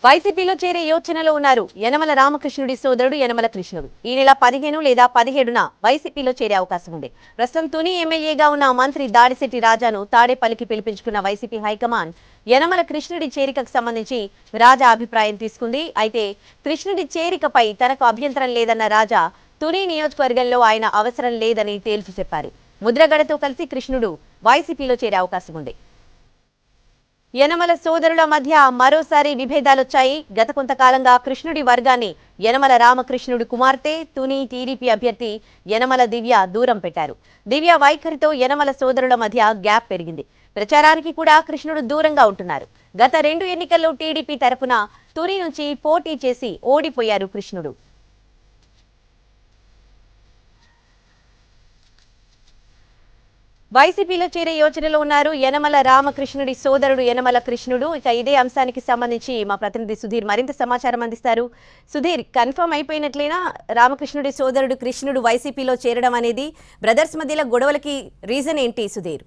వైసీపీలో చేరే యోచనలో ఉన్నారు యనమల రామకృష్ణుడి సోదరుడు యనమల కృష్ణుడు. ఈ నెల 15 లేదా 17న వైసీపీలో చేరే అవకాశం ఉంది. ప్రస్తుతం తుని ఎమ్మెల్యేగా ఉన్న మంత్రి దాడిశెట్టి రాజాను తాడేపల్లికి పిలిపించుకున్న వైసీపీ హైకమాండ్ యనమల కృష్ణుడి చేరికకు సంబంధించి రాజా అభిప్రాయం తీసుకుంది. అయితే కృష్ణుడి చేరికపై తనకు అభ్యంతరం లేదన్న రాజా తుని నియోజకవర్గంలో ఆయన అవసరం లేదని తేల్చి చెప్పారు. ముద్రగడతో కలిసి కృష్ణుడు వైసీపీలో చేరే అవకాశం ఉంది. యనమల సోదరుల మధ్య మరోసారి విభేదాలొచ్చాయి. గత కొంతకాలంగా కృష్ణుడి వర్గాన్ని యనమల రామకృష్ణుడి కుమార్తె తుని టీడీపీ అభ్యర్థి యనమల దివ్య దూరం పెట్టారు. దివ్య వైఖరితో యనమల సోదరుల మధ్య గ్యాప్ పెరిగింది. ప్రచారానికి కూడా కృష్ణుడు దూరంగా ఉంటున్నారు. గత 2 ఎన్నికల్లో టీడీపీ తరపున తుని నుంచి పోటీ చేసి ఓడిపోయారు కృష్ణుడు. వైసీపీలో చేరే యోచనలో ఉన్నారు యనమల రామకృష్ణుడి సోదరుడు యనమల కృష్ణుడు. ఇక ఇదే అంశానికి సంబంధించి మా ప్రతినిధి సుధీర్ మరింత సమాచారం అందిస్తారు. సుధీర్, కన్ఫర్మ్ అయిపోయినట్లేనా రామకృష్ణుడి సోదరుడు కృష్ణుడు వైసీపీలో చేరడం అనేది? బ్రదర్స్ మధ్యలో గొడవలకి రీజన్ ఏంటి సుధీర్?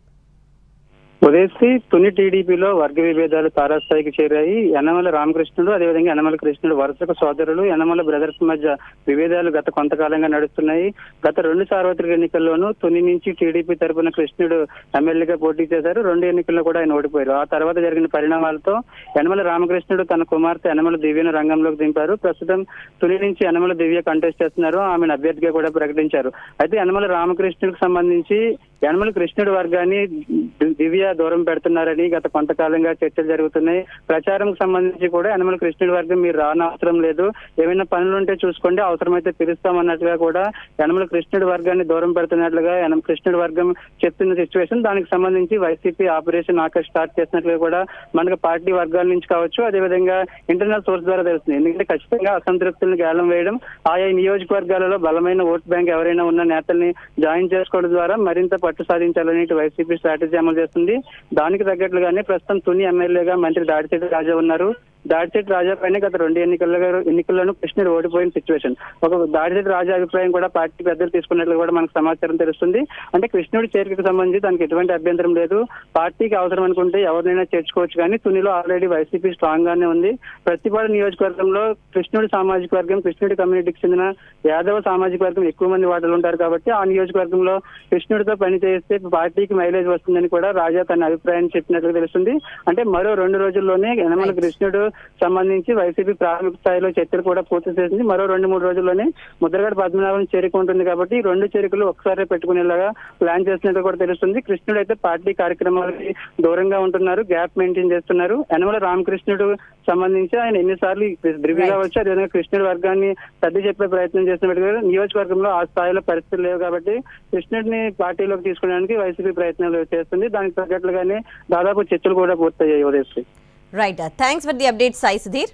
ఉదయశ్రీ తుని టీడీపీలో వర్గ విభేదాలు తారాస్థాయికి చేరాయి. యనమల రామకృష్ణుడు అదేవిధంగా యనమల కృష్ణుడు వరుసకు సోదరులు. యనమల బ్రదర్స్ మధ్య విభేదాలు గత కొంతకాలంగా నడుస్తున్నాయి. గత 2 సార్వత్రిక ఎన్నికల్లోనూ తుని నుంచి టీడీపీ తరపున కృష్ణుడు ఎమ్మెల్యేగా పోటీ చేశారు. 2 ఎన్నికల్లో కూడా ఆయన ఓడిపోయారు. ఆ తర్వాత జరిగిన పరిణామాలతో యనమల రామకృష్ణుడు తన కుమార్తె యనమల దివ్యను రంగంలోకి దింపారు. ప్రస్తుతం తుని నుంచి యనమల దివ్య కంటెస్ట్ చేస్తున్నారు. ఆమెను అభ్యర్థిగా కూడా ప్రకటించారు. అయితే యనమల రామకృష్ణుడికి సంబంధించి యనమల కృష్ణుడి వర్గాన్ని దివ్య దూరం పెడుతున్నారని గత కొంతకాలంగా చర్చలు జరుగుతున్నాయి. ప్రచారం సంబంధించి కూడా యనమల కృష్ణుడి వర్గం మీరు రానవసరం లేదు, ఏమైనా పనులుంటే చూసుకోండి, అవసరమైతే పిలుస్తామన్నట్లుగా కూడా యనమల కృష్ణుడి వర్గాన్ని దూరం పెడుతున్నట్లుగా యనమల కృష్ణుడి వర్గం చెప్తున్న సిచ్యువేషన్. దానికి సంబంధించి వైసీపీ ఆపరేషన్ ఆకర్ష్ స్టార్ట్ చేసినట్లుగా కూడా మనకు పార్టీ వర్గాల నుంచి కావచ్చు, అదేవిధంగా ఇంటర్నల్ సోర్స్ ద్వారా తెలుస్తుంది. ఎందుకంటే ఖచ్చితంగా అసంతృప్తులను గేలం వేయడం, ఆయా నియోజకవర్గాలలో బలమైన ఓట్ బ్యాంక్ ఎవరైనా ఉన్న నేతల్ని జాయిన్ చేసుకోవడం ద్వారా మరింత పట్టు సాధించాలని వైసీపీ స్ట్రాటజీ అమలు చేస్తుంది. దానికి తగ్గట్లుగానే ప్రస్తుతం తుని ఎమ్మెల్యేగా మంత్రి దాడిశెట్టి రాజా ఉన్నారు. దాడిశెట్టి రాజా పైన గత 2 ఎన్నికల్లోనూ కృష్ణుడు ఓడిపోయిన సిచ్యువేషన్. ఒక దాడిశెట్టి రాజా అభిప్రాయం కూడా పార్టీ పెద్దలు తీసుకున్నట్లు కూడా మనకు సమాచారం తెలుస్తుంది. అంటే కృష్ణుడి చేరికకు సంబంధించి దానికి ఎటువంటి అభ్యంతరం లేదు. పార్టీకి అవసరం అనుకుంటే ఎవరినైనా చేర్చుకోవచ్చు. కానీ తునిలో ఆల్రెడీ వైసీపీ స్ట్రాంగ్ గానే ఉంది. ప్రతిపాడు నియోజకవర్గంలో కృష్ణుడి సామాజిక వర్గం, కృష్ణుడి కమ్యూనిటీకి చెందిన యాదవ సామాజిక వర్గం ఎక్కువ మంది వాటలు ఉంటారు. కాబట్టి ఆ నియోజకవర్గంలో కృష్ణుడితో పని చేస్తే పార్టీకి మైలేజ్ వస్తుందని కూడా రాజా తన అభిప్రాయాన్ని చెప్పినట్లు తెలుస్తుంది. అంటే మరో 2 రోజుల్లోనే యనమల కృష్ణుడు సంబంధించి వైసీపీ ప్రాథమిక స్థాయిలో చర్చలు కూడా పూర్తి చేసింది. మరో 2-3 రోజుల్లోనే ముద్రగడ పద్మనాభం చేరిక ఉంటుంది. కాబట్టి 2 చేరికలు ఒకసారి పెట్టుకునేలాగా ప్లాన్ చేసినట్టు కూడా తెలుస్తుంది. కృష్ణుడు అయితే పార్టీ కార్యక్రమాలకి దూరంగా ఉంటున్నారు, గ్యాప్ మెయింటైన్ చేస్తున్నారు. యనమల రామకృష్ణుడు సంబంధించి ఆయన ఎన్నిసార్లు దివ్య కావచ్చు, అదేవిధంగా కృష్ణుడి వర్గాన్ని సర్ది చెప్పే ప్రయత్నం చేస్తున్నట్టు నియోజకవర్గంలో ఆ స్థాయిలో పరిస్థితులు లేవు. కాబట్టి కృష్ణుడిని పార్టీలోకి తీసుకోవడానికి వైసీపీ ప్రయత్నాలు చేస్తుంది. దానికి తగ్గట్లుగానే దాదాపు చర్చలు కూడా పూర్తయ్యాయి. Udayasri. Right, thanks for the update Sai Sudheer.